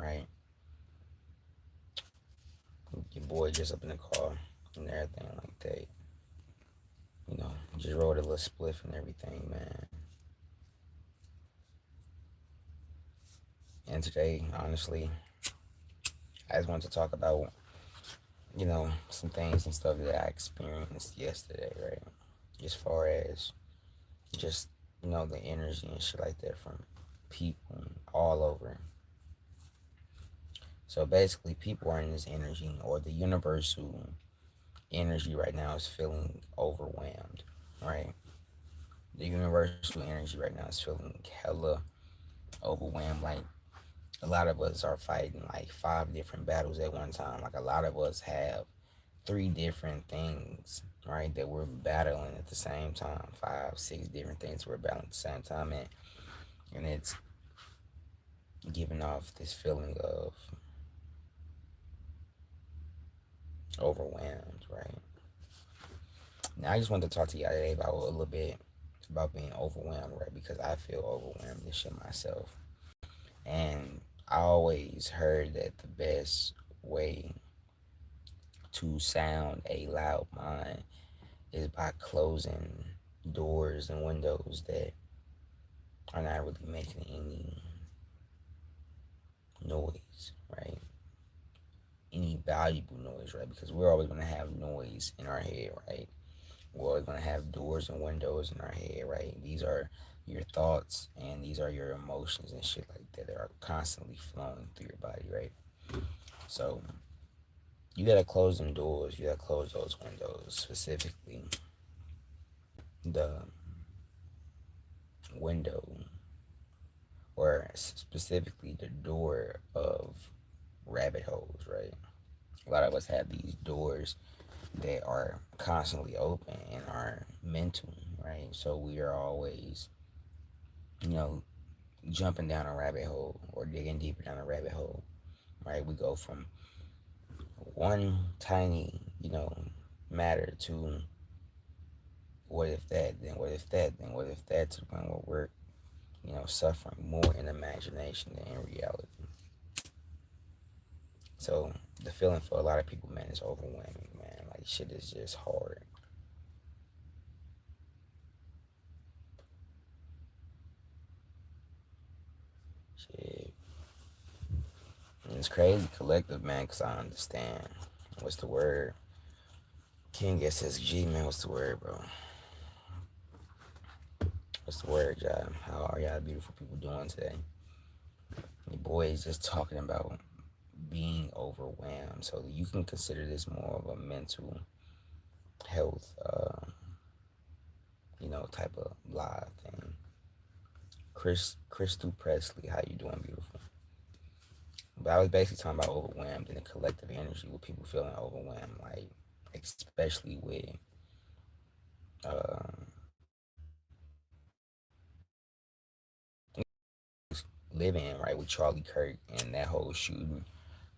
right? Your boy just up in the car and everything like that. Just rolled a little spliff and everything, man. And today, honestly, I just wanted to talk about, some things and stuff that I experienced yesterday, right? As far as just, the energy and shit like that from people all over. So basically, people are in this energy, or the universal energy right now is feeling overwhelmed, right? The universal energy right now is feeling hella overwhelmed. Like, a lot of us are fighting like five different battles at one time. Like, a lot of us have three different things, right, that we're battling at the same time. Five, six different things we're battling at the same time, and it's giving off this feeling of overwhelmed, right? Now, I just wanted to talk to y'all today about a little bit about being overwhelmed, right? Because I feel overwhelmed this shit myself, and I always heard that the best way to sound a loud mind is by closing doors and windows that are not really making any noise, right? Any valuable noise, right? Because we're always going to have noise in our head, right? We're always going to have doors and windows in our head, right? These are your thoughts and these are your emotions and shit like that that are constantly flowing through your body, right? So you gotta close them doors. You gotta close those windows, specifically the window, or specifically the door of rabbit holes, right? A lot of us have these doors that are constantly open and are mental, right? So we are always, you know, jumping down a rabbit hole or digging deeper down a rabbit hole, right? We go from one tiny, matter to what if that, then what if that, then what if that, to the point where we're, suffering more in imagination than in reality. So the feeling for a lot of people, man, is overwhelming, man. Like, shit is just hard. Shit. And it's crazy collective, man, because I understand. What's the word? King SSG, man, what's the word, bro? What's the word, y'all? How are y'all beautiful people doing today? Your boy is just talking about being overwhelmed. So you can consider this more of a mental health, type of live thing. Crystal Presley, how you doing, beautiful? But I was basically talking about overwhelmed and the collective energy with people feeling overwhelmed, like especially with um, living right with Charlie Kirk and that whole shooting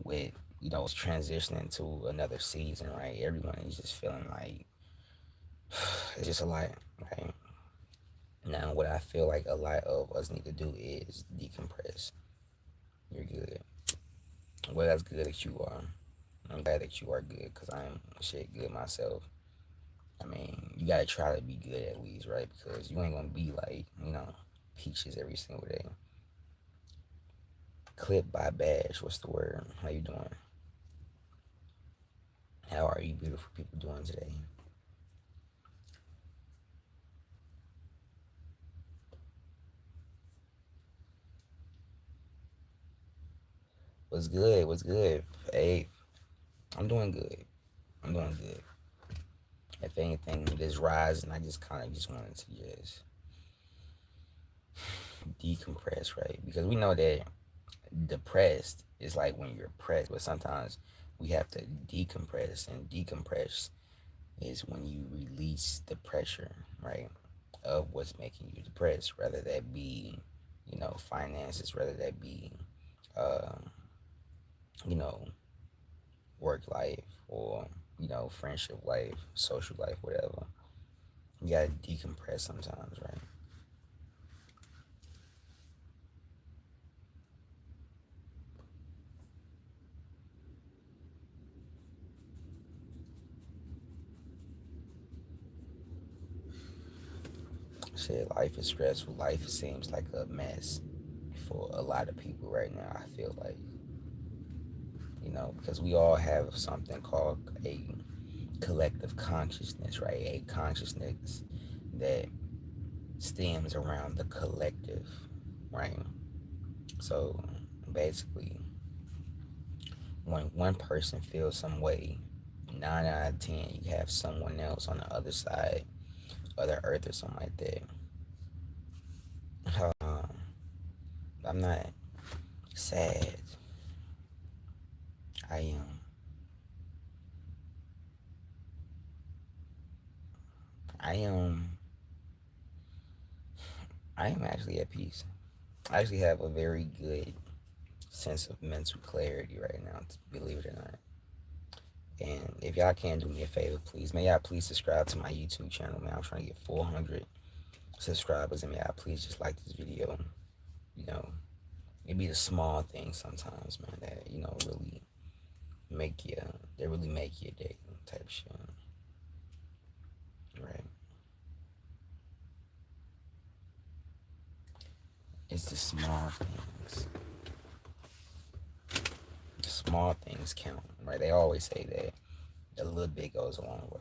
with it's transitioning to another season, right? Everyone is just feeling like it's just a lot, right? Now, what I feel like a lot of us need to do is decompress. You're good. Well, that's good that you are. I'm glad that you are good because I'm shit good myself. I mean, you gotta try to be good at least, right? Because you ain't gonna be like, peaches every single day. Clip by Bash, what's the word? How you doing? How are you beautiful people doing today? What's good? What's good? Hey, I'm doing good. I'm doing good. If anything, this rise, and I just kind of just wanted to just decompress, right? Because we know that depressed is like when you're pressed, but sometimes we have to decompress, and decompress is when you release the pressure, right, of what's making you depressed, whether that be, finances, whether that be, um, you know, work life, or, friendship life, social life, whatever. You gotta decompress sometimes, right? Shit, life is stressful. Life seems like a mess for a lot of people right now. I feel like, because we all have something called a collective consciousness, right? A consciousness that stems around the collective, right? So basically, when one person feels some way, 9 out of 10, you have someone else on the other side of the earth or something like that. Um, I'm not sad. I am. I am. I am actually at peace. I actually have a very good sense of mental clarity right now, believe it or not. And if y'all can do me a favor, please, may y'all please subscribe to my YouTube channel, man. I'm trying to get 400 subscribers, and may y'all please just like this video. You know, it be the small things sometimes, man, that really make you, they really make your day type shit, right? It's the small things. The small things count, right? They always say that a little bit goes a long way.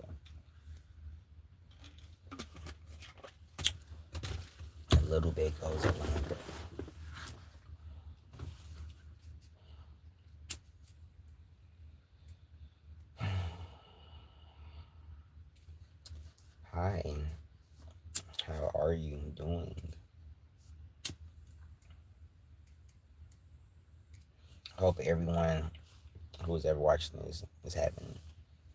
A little bit goes a long way. Hi, how are you doing? I hope everyone who's ever watching this is having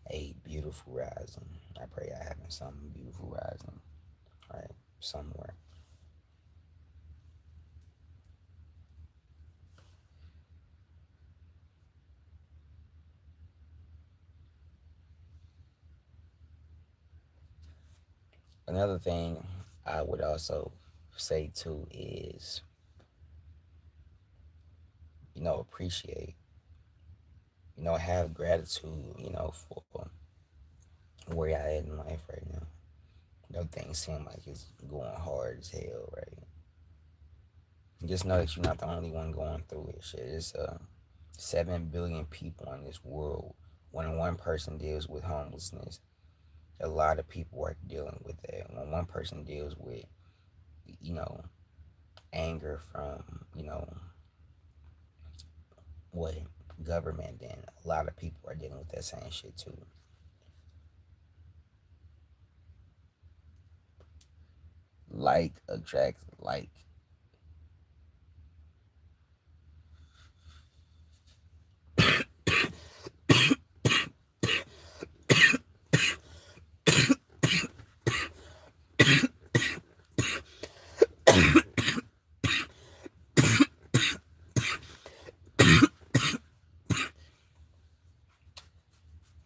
a beautiful rising. I pray you're having some beautiful rising, right? Somewhere. Another thing I would also say too is, appreciate, have gratitude, for where you're at in life right now. Things seem like it's going hard as hell, right? Just know that you're not the only one going through it. Shit, it's 7 billion people in this world. When one person deals with homelessness, a lot of people are dealing with that. When one person deals with, you know, anger from, what government, then a lot of people are dealing with that same shit too. Like attracts like.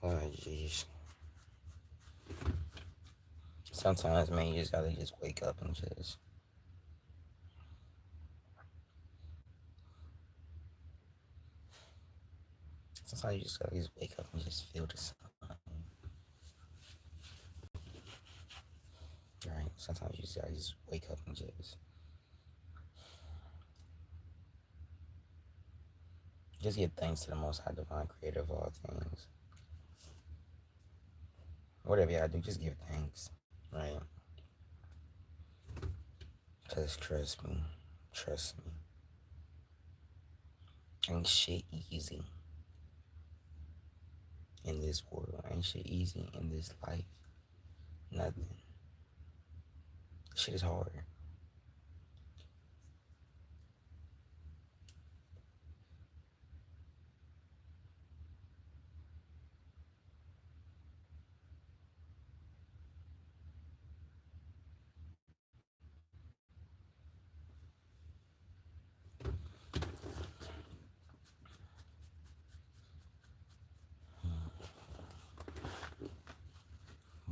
Oh jeez. Sometimes, man, you just gotta just wake up and just. Sometimes you just gotta just wake up and just feel the sun. Right? Sometimes you just gotta just wake up and just give thanks to the Most High Divine Creator of all things. Whatever y'all do, just give thanks, right? Just trust me. Ain't shit easy in this world. Ain't shit easy in this life. Nothing. Shit is hard.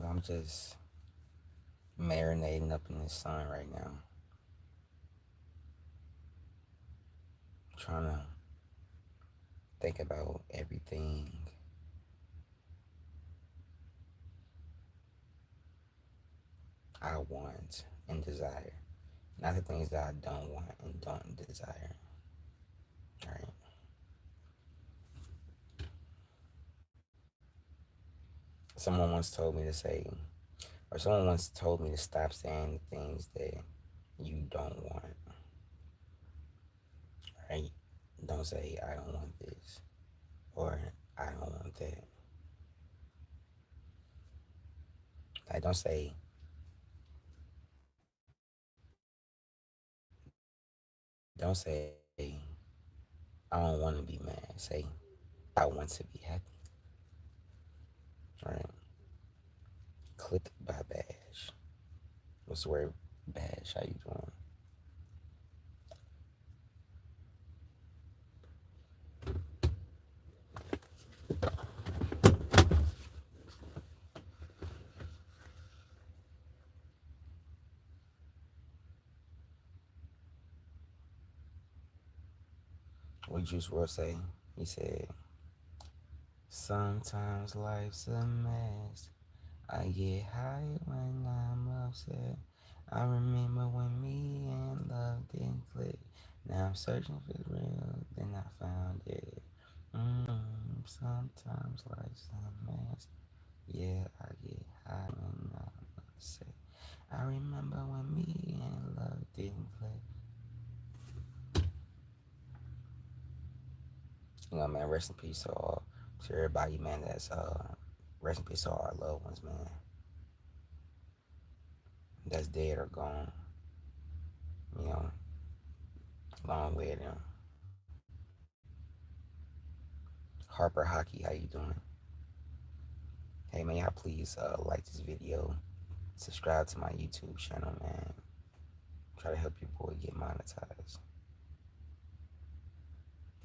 But I'm just marinating up in the sun right now. Trying to think about everything. I want and desire, not the things that I don't want and don't desire. Right? Someone once told me to say, or someone once told me to stop saying the things that you don't want. Right? Don't say I don't want this or I don't want that. Like don't say don't say I don't want to be mad. Say I want to be happy. All right. Clipped by Bash. What's the word? Bash. How you doing? What Juice WRLD say? He said, "Sometimes life's a mess. I get high when I'm upset. I remember when me and love didn't click. Now I'm searching for the real, then I found it. Sometimes life's a mess. Yeah, I get high when I'm upset. I remember when me and love didn't click." Man, rest in peace to everybody, man. That's rest in peace to all our loved ones, man. That's dead or gone. You know, long live them. Harper Hockey, how you doing? Hey man, y'all please like this video, subscribe to my YouTube channel, man. Try to help your boy get monetized.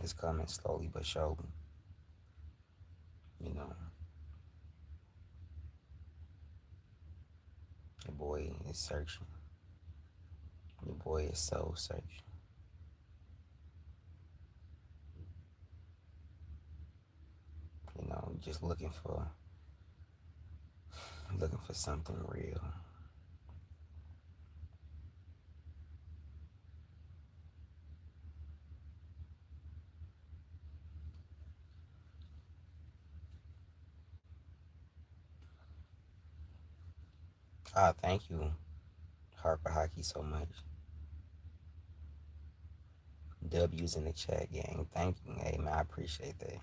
It's coming slowly but surely. You know, your boy is searching. Your boy is so searching. Just looking for something real. Thank you, Harper Hockey, so much. W's in the chat, gang. Thank you. Hey, man, I appreciate that.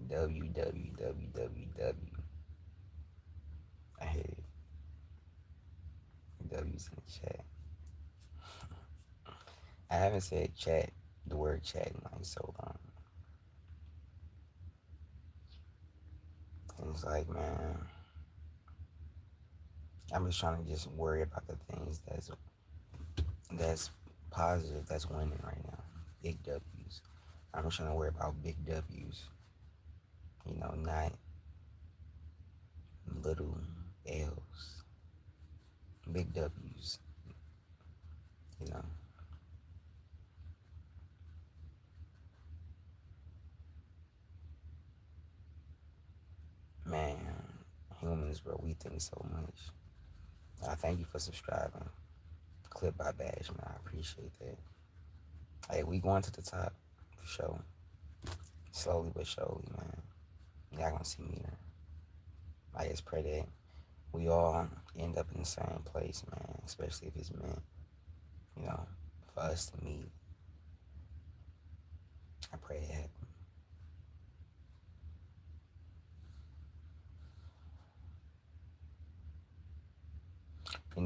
W. I hit it. W's in the chat. I haven't said chat, the word chat, in like so long. And it's like, man, I'm just trying to just worry about the things that's positive, that's winning right now. Big W's. I'm just trying to worry about big W's. Not little L's. Big W's. You know. Man, humans, bro, we think so much. I thank you for subscribing. Clip by Bash, man. I appreciate that. Hey, we going to the top for sure. Slowly but surely, man. Y'all gonna see me there. I just pray that we all end up in the same place, man. Especially if it's meant, you know, for us to meet. I pray it happen.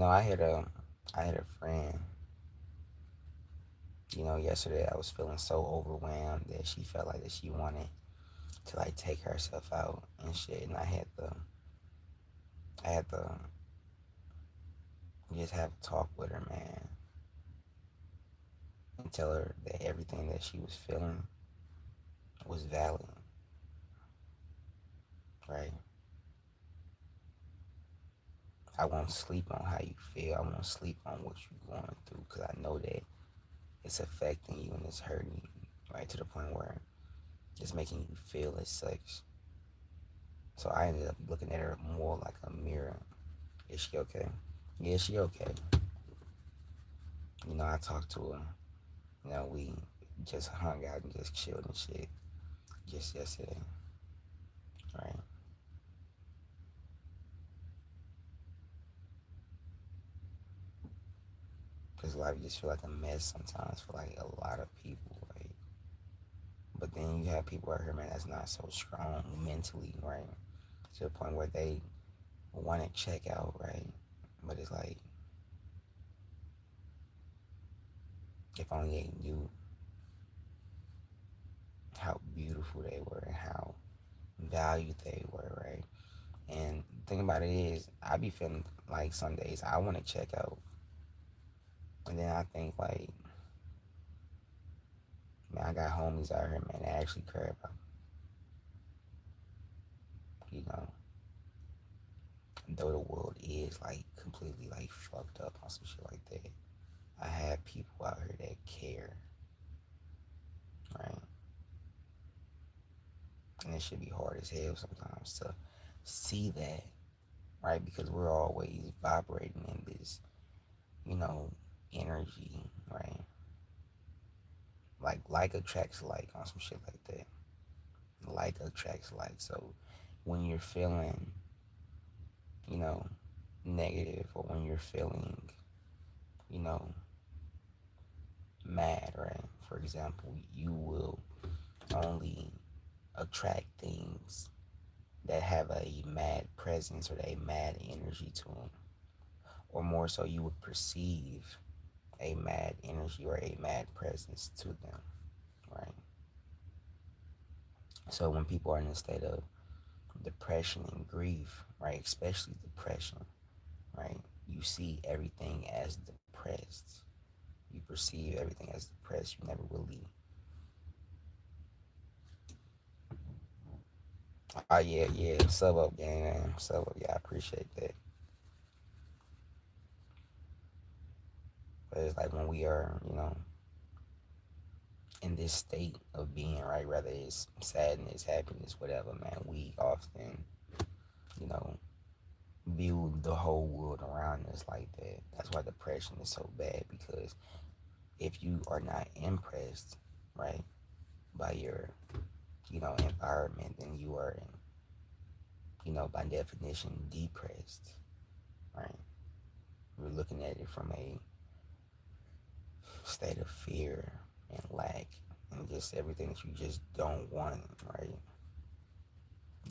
I had a friend. Yesterday I was feeling so overwhelmed that she felt like that she wanted to like take herself out and shit, and I had to just have a talk with her, man, and tell her that everything that she was feeling was valid, right? I won't sleep on how you feel. I won't sleep on what you're going through because I know that it's affecting you and it's hurting you, right? To the point where it's making you feel as such. So I ended up looking at her more like a mirror Is she okay? Yeah, she okay. I talked to her. We just hung out and just chilled and shit just yesterday, right? Because life just feel like a mess sometimes for like a lot of people, right? But then you have people out here, man, that's not so strong mentally, right? To the point where they want to check out, right? But it's like, if only they knew how beautiful they were and how valued they were, right? And the thing about it is, I be feeling like some days I want to check out, and then I think like, man, I got homies out here, man, that actually care about, me, though the world is like completely like fucked up on some shit like that. I have people out here that care, right? And it should be hard as hell sometimes to see that, right? Because we're always vibrating in this, you know, energy, right? Like attracts like on some shit like that. Like attracts like. So when you're feeling, you know, negative, or when you're feeling, you know, mad, right? For example, you will only attract things that have a mad presence or a mad energy to them. Or more so, you would perceive a mad energy or a mad presence to them, right? So when people are in a state of depression and grief, right, especially depression, right, you see everything as depressed. You perceive everything as depressed. You never really. Oh yeah, yeah. Sub up gang, man. Sub up. Yeah, I appreciate that. But it's like when we are, in this state of being, right, whether it's sadness, happiness, whatever, man, we often, you know, view the whole world around us like that. That's why depression is so bad, because if you are not impressed, right, by your, environment, then you are, by definition, depressed, right? You're looking at it from a state of fear and lack and just everything that you just don't want, right?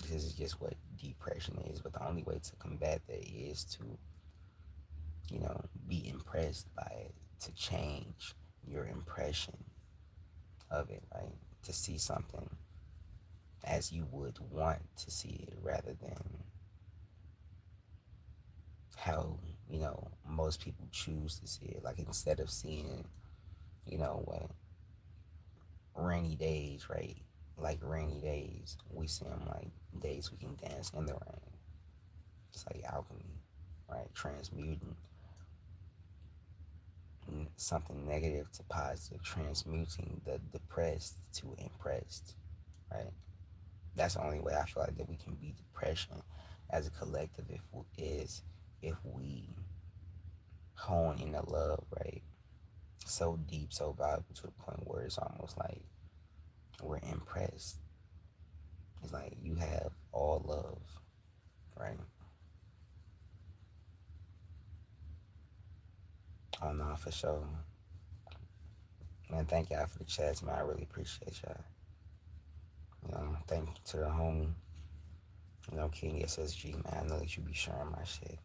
This is just what depression is. But the only way to combat that is to, be impressed by it, to change your impression of it, right? To see something as you would want to see it rather than how, most people choose to see it. Like instead of seeing, what rainy days, right? Like rainy days, we see them like days we can dance in the rain. It's like alchemy, right? Transmuting something negative to positive, transmuting the depressed to impressed, right? That's the only way I feel like that we can beat depression as a collective, if we hone in the love, right? So deep, so valuable to the point where it's almost like we're impressed. It's like you have all love, right? Oh no, for sure. Man, thank y'all for the chats, man. I really appreciate y'all. Thank you to the homie, King SSG, man. I know that you be sharing my shit.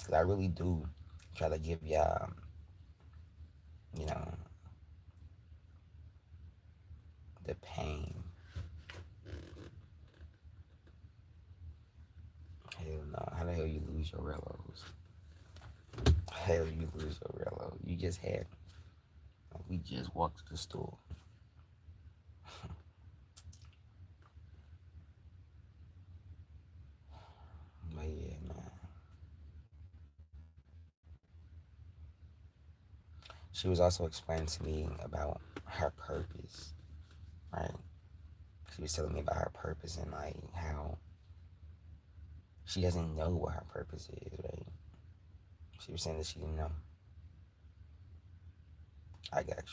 Cause I really do try to give y'all, you know, the pain. Hell no. How the hell you lose your Rellos? Hell you lose your Rello? You just had, like, we just walked to the store. But yeah, man. She was also explaining to me about her purpose, right? She was telling me about her purpose and like how she doesn't know what her purpose is, right? She was saying that she didn't know. I got you.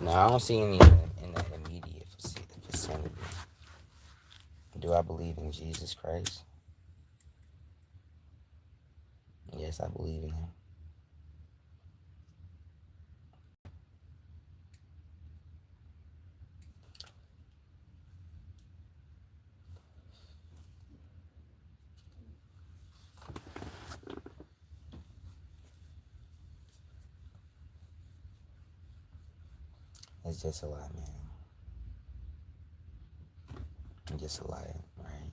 No, I don't see any in the immediate vicinity. Do I believe in Jesus Christ? Yes, I believe in him. It's just a lie, man. It's just a lie, right?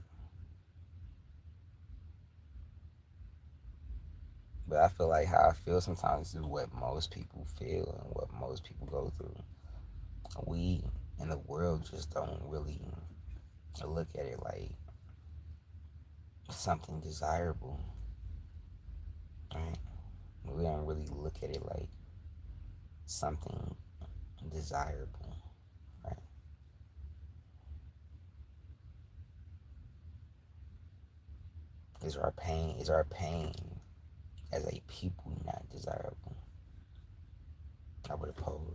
But I feel like how I feel sometimes is what most people feel and what most people go through. We in the world just don't really look at it like something desirable, right? We don't really look at it like something desirable, right? Is our pain as a people not desirable? I would oppose.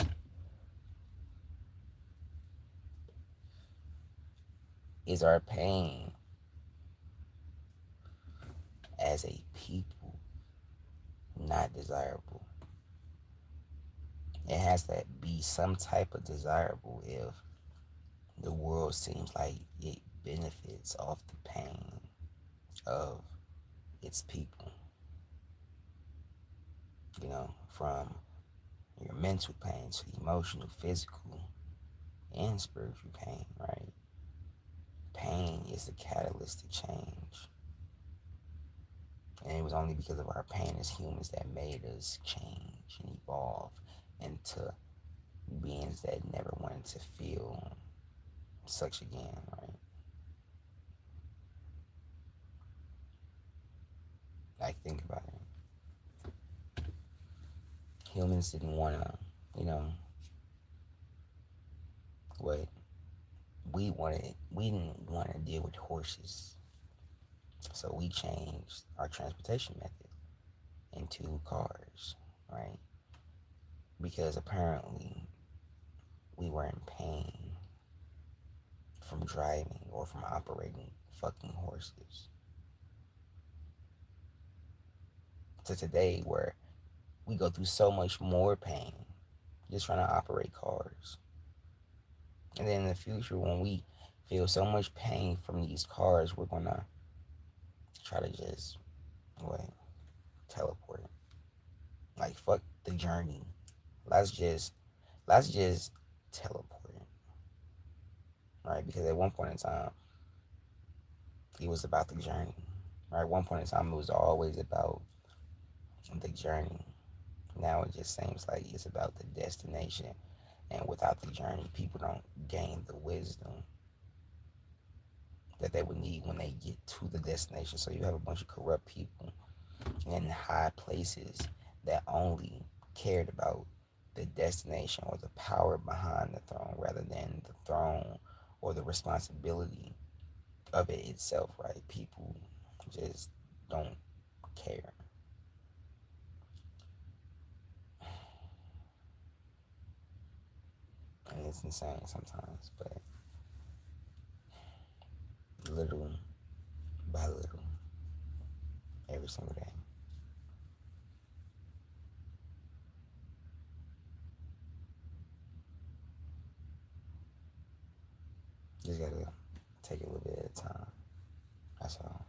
Is our pain as a people not desirable? It has to be some type of desirable if the world seems like it benefits off the pain of its people. From your mental pain to emotional, physical, and spiritual pain, right? Pain is the catalyst to change. And it was only because of our pain as humans that made us change and evolve into beings that never wanted to feel such again, right? Like, think about it. Humans didn't want to, you know, what we didn't want to deal with horses. So we changed our transportation method into cars, right? Because apparently we were in pain from driving or from operating fucking horses. To today, where we go through so much more pain just trying to operate cars. And then in the future, when we feel so much pain from these cars, we're gonna try to just what teleport. Like, fuck the journey. Let's just teleport, right? Because at one point in time, it was about the journey. Right? At one point in time, it was always about the journey. Now it just seems like it's about the destination. And without the journey, people don't gain the wisdom that they would need when they get to the destination. So you have a bunch of corrupt people in high places that only cared about the destination or the power behind the throne rather than the throne or the responsibility of it itself, right? People just don't care. And it's insane sometimes, but little by little, every single day. Just gotta take a little bit at a time. That's all.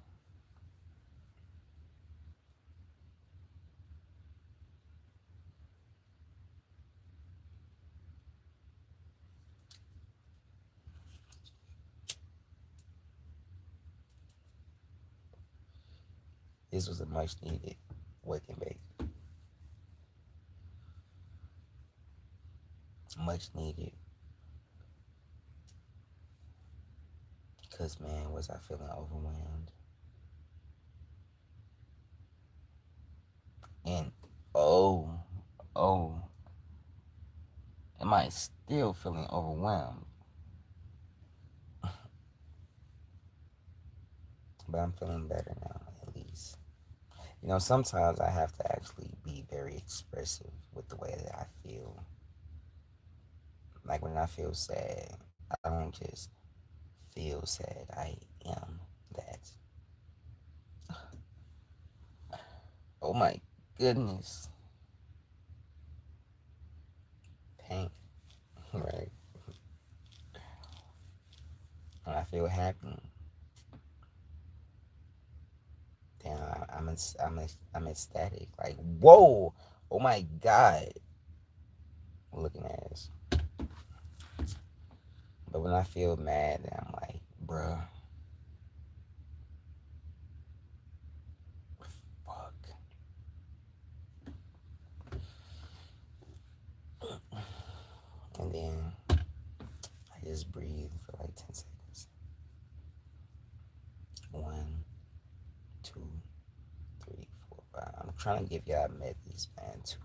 This was a much needed wake and bake. Much needed. Because, man, was I feeling overwhelmed? And, oh, oh, am I still feeling overwhelmed? But I'm feeling better now, at least. Sometimes I have to actually be very expressive with the way that I feel. Like when I feel sad, I don't just feel sad. I am that. Oh my goodness. Pain, right? When I feel happy, damn, I'm ecstatic. Like, whoa, oh my god, looking at this. But when I feel mad, then I'm like, bruh, fuck. And then I just breathe for like 10 seconds. One, two, three, four, five. I'm trying to give y'all methods, man, to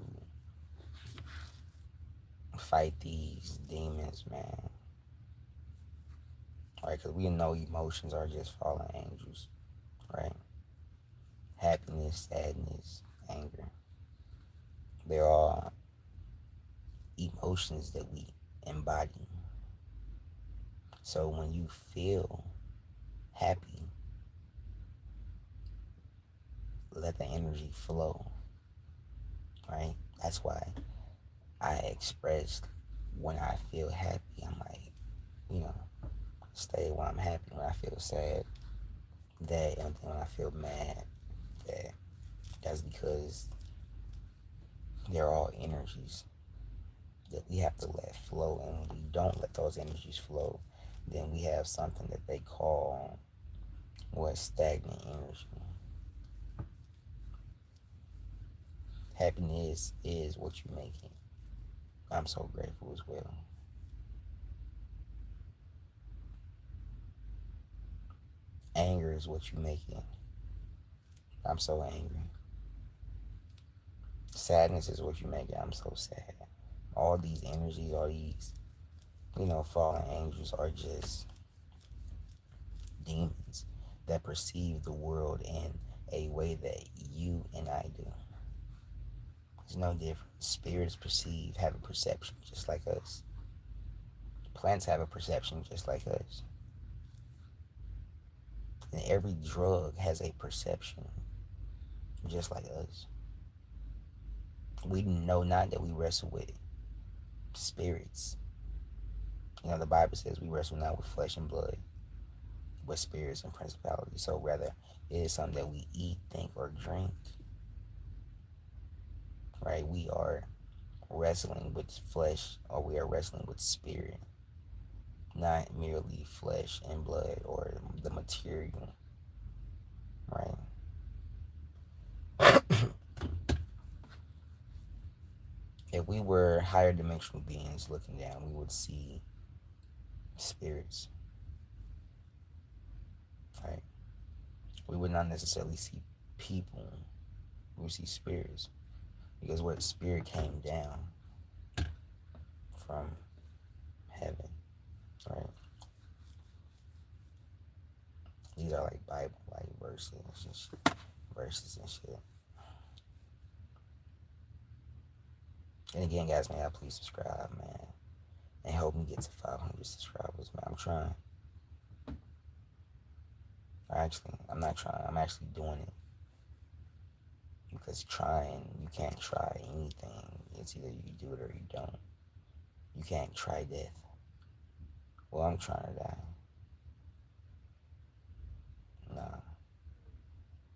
fight these demons, man. Right? Because we know emotions are just fallen angels, right? Happiness, sadness, anger. They're all emotions that we embody. So when you feel happy, let the energy flow, right? That's why I expressed when I feel happy, I'm like, you know, stay when I'm happy. When I feel sad, that, and when I feel mad, that. That's because they're all energies that we have to let flow. And when we don't let those energies flow, then we have something that they call what, stagnant energy. Happiness is what you make it. I'm so grateful as well. Anger is what you make it. I'm so angry. Sadness is what you make it. I'm so sad. All these energies, all these, fallen angels are just demons that perceive the world in a way that you and I do. It's no different. Spirits have a perception just like us. Plants have a perception just like us. And every drug has a perception just like us. We know not that we wrestle with spirits. The Bible says we wrestle not with flesh and blood, but spirits and principalities. So rather, it is something that we eat, think, or drink. Right? We are wrestling with flesh, or we are wrestling with spirit, not merely flesh and blood or the material. Right? If we were higher dimensional beings looking down, we would see spirits. Right? We would not necessarily see people. We would see spirits. Because what spirit came down from heaven. Right? These are like Bible like verses and shit. And again, guys, may I please subscribe, man, and help me get to 500 subscribers, man. I'm trying. I'm not trying. I'm actually doing it. Because you can't try anything. It's either you do it or you don't. You can't try death. Well, I'm trying to die. Nah.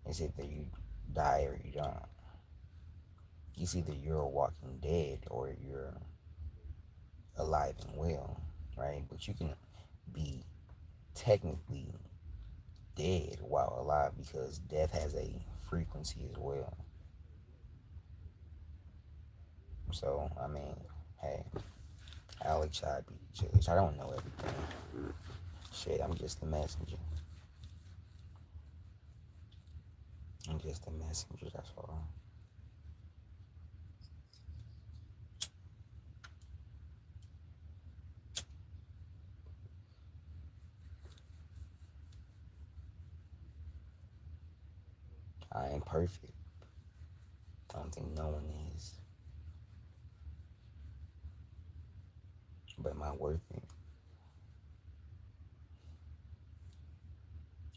It's either you die or you don't. It's either you're a walking dead or you're alive and well, right? But you can be technically dead while alive because death has a frequency as well. So, I mean, hey, Alex, I be judged. I don't know everything. Shit, I'm just a messenger. I'm just a messenger, that's all. I ain't perfect. I don't think no one is. But am I worth it?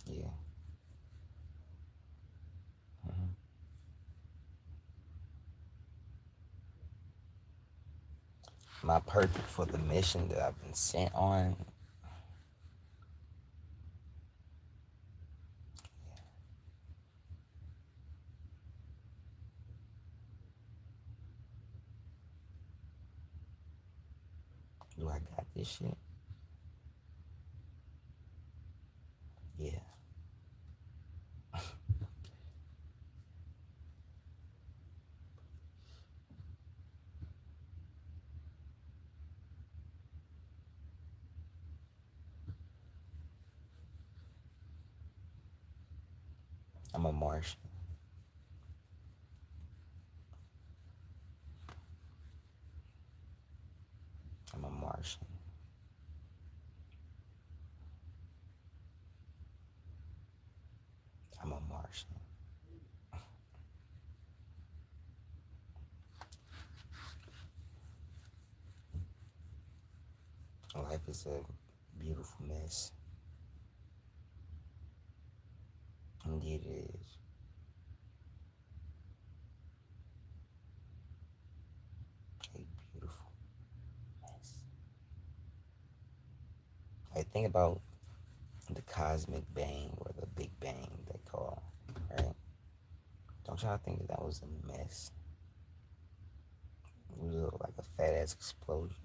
Yeah. Mm-hmm. Am I perfect for the mission that I've been sent on? Do I got this shit? Yeah. I'm a Martian. I'm a Martian. I'm a Martian. Life is a beautiful mess. Indeed it is. A beautiful mess. I think about the cosmic bang or the big bang they call, right? Don't y'all think that that was a mess? It was like a fat ass explosion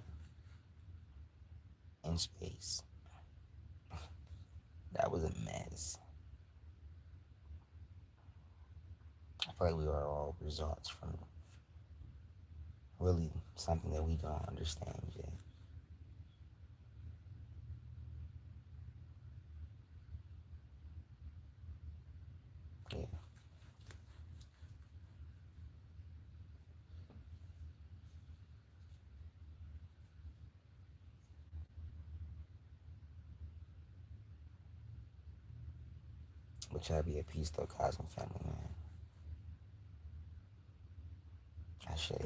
in space. That was a mess. I feel like we are all results from really something that we don't understand yet. Yeah. But y'all be at peace though, Cosmic family, man. I say.